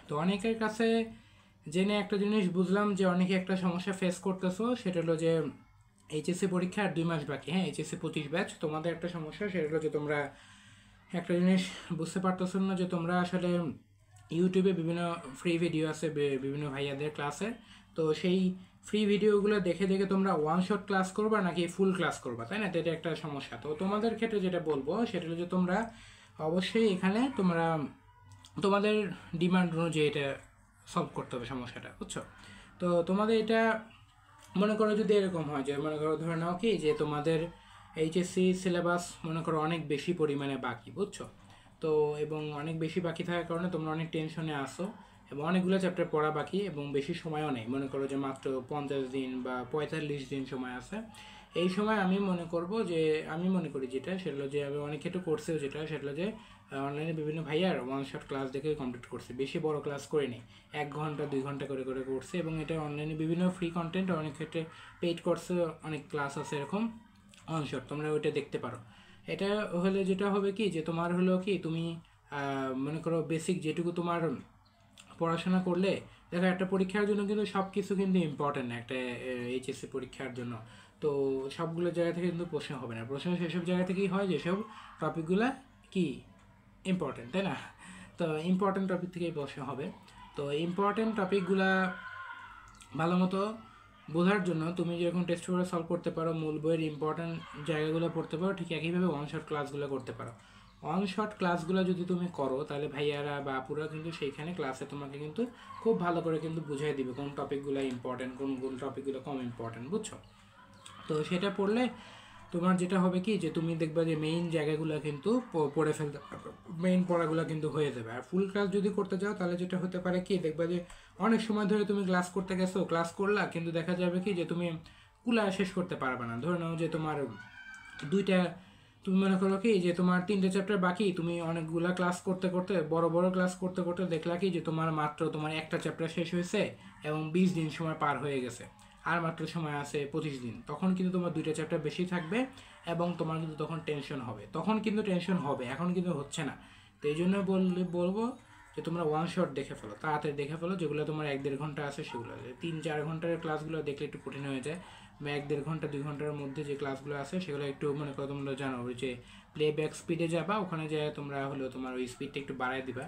তো অনেকের কাছে জেনে একটা জিনিস বুঝলাম যে অনেকে একটা সমস্যা ফেস করতেছো, সেটা হলো যে এইচএসসি পরীক্ষা আর 2 মাস বাকি। হ্যাঁ, এইচএসসি 25 ব্যাচ, তোমাদের একটা সমস্যা সেটা হলো যে তোমরা একটা জিনিস বুঝতে পারতেছো না যে তোমরা আসলে ইউটিউবে বিভিন্ন ফ্রি ভিডিও আছে বিভিন্ন ভাইয়াদের ক্লাসে। তো সেই ফ্রি ভিডিওগুলো দেখে দেখে তোমরা ওয়ান শট ক্লাস করবা নাকি ফুল ক্লাস করবা, তাই না? তো এটা একটা সমস্যা। তো তোমাদের ক্ষেত্রে যেটা বলবো সেটা হলো যে তোমরা অবশ্যই এখানে তোমরা তোমাদের ডিমান্ড অনুযায়ী এটা সলভ করতে হবে সমস্যাটা, বুঝছো? তো তোমাদের এটা মনে করো যদি এরকম হয় যে মনে করো ধরে নাও কি যে তোমাদের এইচএসসি সিলেবাস মনে করো অনেক বেশি পরিমাণে বাকি, বুঝছো? তো এবং অনেক বেশি বাকি থাকার কারণে তোমরা অনেক টেনশনে আসো এবং অনেকগুলো চ্যাপ্টার পড়া বাকি এবং বেশি সময়ও নেই, মনে করো যে মাত্র 50 দিন বা 45 দিন সময় আছে। এই সময় আমি মনে করি যেটা সেটা হলো যে আমি অনেক ক্ষেত্রে করছেও, যেটা সেটা হলো যে অনলাইনে বিভিন্ন ভাইয়ার ওয়ান শট ক্লাস দেখে কমপ্লিট করছে, বেশি বড় ক্লাস করিনি, 1 ঘন্টা 2 ঘন্টা করে করে করছে। এবং এটা অনলাইনে বিভিন্ন ফ্রি কন্টেন্ট, অনেক ক্ষেত্রে পেইড কোর্সে অনেক ক্লাস আছে এরকম ওয়ান শট, তোমরা ওইটা দেখতে পারো। এটা হলে যেটা হবে কি যে তোমার হলো কি তুমি মনে করো বেসিক যেটুকু তোমার পড়াশোনা করলে, দেখো একটা পরীক্ষার জন্য কিন্তু সব কিছু কিন্তু ইম্পর্টেন্ট না একটা এইচএসসি পরীক্ষার জন্য। তো সবগুলো জায়গা থেকে কিন্তু প্রশ্ন হবে না, প্রশ্ন সেসব জায়গা থেকেই হয় যেসব টপিকগুলো কি ইম্পর্টেন্ট, তাই না? তো ইম্পর্টেন্ট টপিক থেকেই প্রশ্ন হবে। তো ইম্পর্টেন্ট টপিকগুলা ভালো মতো বোঝার জন্য তুমি যেরকম টেস্ট পেপার সলভ করতে পারো, মূল বইয়ের ইম্পর্টেন্ট জায়গাগুলো পড়তে পারো, ঠিক একইভাবে ওয়ান শট ক্লাসগুলো করতে পারো। ওয়ান শট ক্লাসগুলো যদি তুমি করো তাহলে ভাইয়ারা বা আপুরা কিন্তু সেইখানে ক্লাসে তোমাকে কিন্তু খুব ভালো করে কিন্তু বুঝিয়ে দিবে কোন টপিকগুলো ইম্পর্টেন্ট, কোন কোন টপিকগুলো কম ইম্পর্টেন্ট, বুঝছো? তো সেটা পড়লে তোমার যেটা হবে কি যে তুমি দেখবা যে মেইন জায়গাগুলো কিন্তু পড়ে ফেলতে পারবে, মেইন পড়াগুলো কিন্তু হয়ে যাবে। আর ফুল ক্লাস যদি করতে যাও তাহলে যেটা হতে পারে কি, দেখবা যে অনেক সময় ধরে তুমি ক্লাস করতে গেছো, ক্লাস করলা, কিন্তু দেখা যাবে কি যে তুমি কুলা শেষ করতে পারবে না। ধরে নাও যে তোমার দুইটা, তুমি মনে করো কি যে তোমার 3টে চ্যাপ্টার বাকি, তুমি অনেকগুলা ক্লাস করতে করতে বড় বড় ক্লাস করতে করতে দেখলা কি যে তোমার মাত্র তোমার একটা চ্যাপ্টার শেষ হয়েছে এবং 20 দিন সময় পার হয়ে গেছে, আর মাত্র সময় আছে 25 দিন। তখন কিন্তু তোমার 2টা চ্যাপ্টার বেশি থাকবে এবং তোমার কিন্তু তখন টেনশন হবে, তখন কিন্তু টেনশন হবে, এখন কিন্তু হচ্ছে না। তো এই জন্য বলবো যে তোমরা ওয়ান শট দেখে ফেলো, তাড়াতাড়ি দেখে ফেলো, যেগুলো তোমার 1-1.5 ঘন্টা আছে সেগুলো। 3-4 ঘন্টার ক্লাসগুলো দেখলে একটু কঠিন হয়ে যায়, বা 1-1.5 ঘন্টা 2 ঘন্টার মধ্যে যে ক্লাসগুলো আছে সেগুলো একটু মনে করো তোমরা জানো ওই যে প্লেব্যাক স্পিডে যাবা, ওখানে যায় তোমরা হলো তোমার ওই স্পিডটা একটু বাড়ায় দিবা,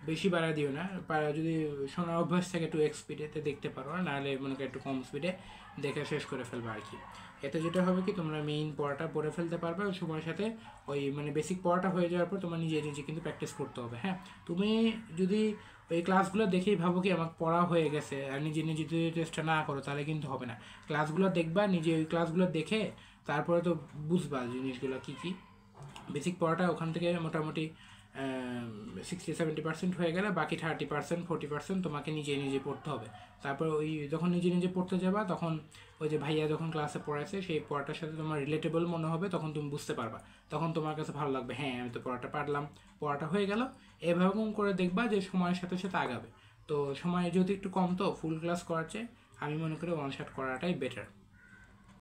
বেশি বাড়ায় দিও না। যদি শোনার অভ্যাস থাকে 2x স্পিডেতে দেখতে পারো, নাহলে মনে করো একটু কম স্পিডে দেখে শেষ করে ফেলবা আর কি। এতে যেটা হবে কি তোমরা মেইন পড়াটা পড়ে ফেলতে পারবে ওই সময়ের সাথে। ওই মানে বেসিক পড়াটা হয়ে যাওয়ার পর তোমার নিজে নিজে কিন্তু প্র্যাকটিস করতে হবে। হ্যাঁ, তুমি যদি ওই ক্লাসগুলো দেখেই ভাবো কি আমার পড়া হয়ে গেছে আর নিজে নিজে যদি টেস্টটা না করো তাহলে কিন্তু হবে না। ক্লাসগুলো দেখবা, নিজে ওই ক্লাসগুলো দেখে তারপরে তো বুঝবা জিনিসগুলো কী কী। বেসিক পড়াটা ওখান থেকে মোটামুটি 60-70% হয়ে গেলে বাকি 30%-40% তোমাকে নিজে নিজে পড়তে হবে। তারপর ওই যখন নিজে নিজে পড়তে যাবা তখন ওই যে ভাইয়া যখন ক্লাসে পড়াইছে সেই পড়াটার সাথে তোমার রিলেটেবল মনে হবে, তখন তুমি বুঝতে পারবা, তখন তোমার কাছে ভালো লাগবে, হ্যাঁ আমি তো পড়াটা পারলাম, পড়াটা হয়ে গেল। এভাবে করে দেখবা যে সময়ের সাথে সাথে আগাবে। তো সময় যদি একটু কম, তো ফুল ক্লাস করার চেয়ে আমি মনে করি ওয়ান শট করাটাই বেটার।